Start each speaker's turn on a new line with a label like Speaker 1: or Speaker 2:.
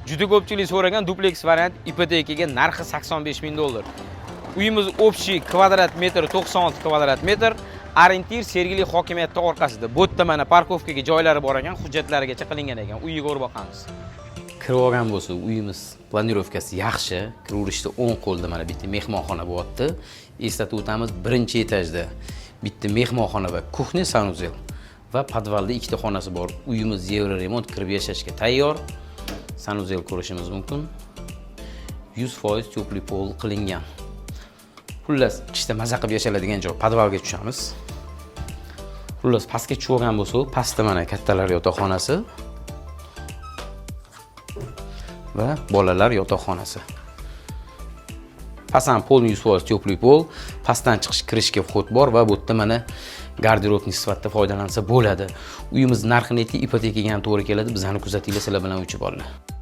Speaker 1: Juda ko'pchilik so'ragan duplex variant ipotekaga narxi $85,000. Uyimiz общий kvadrat metr 96 kvadrat metr. Orientir Sergeli hokimiyati orqasida. Bu yerda mana parkovkaga joylari bor ekan, hujjatlarigacha qilingan ekan. Uyga ko'rib boqamiz. Kirib olgan bo'lsa, uyimiz planirovkasi yaxshi. Kiraverishda o'ng qo'lda mana bitta mehmonxona bo'lyapti. Eslatib o'tamiz, birinchi etajda bitta mehmonxona va kuxnya, sanuzel va podvalda ikkita xonasi bor. Uyimiz yevro remont, kirib yashashga tayyor. Sanuzel ko'rishimiz mumkin. 100% tepli pol qilingan. Xullas, ichda maza qilib yashaladigan joy. Podvalga tushamiz. Xullas, pastga tushib olgan bo'lsa, pastda mana kattalar yotoqxonasi va bolalar yotoqxonasi. Pastdan pol 100% tepli pol, pastdan chiqish kirishga vxod bor va bu yerda mana garderobni sifatida foydalansa bo'ladi. Uyimiz narxi necha, ipotekaga ham to'g'ri keladi. Bizani kuzatinglar, sizlar bilan o'chib olinglar.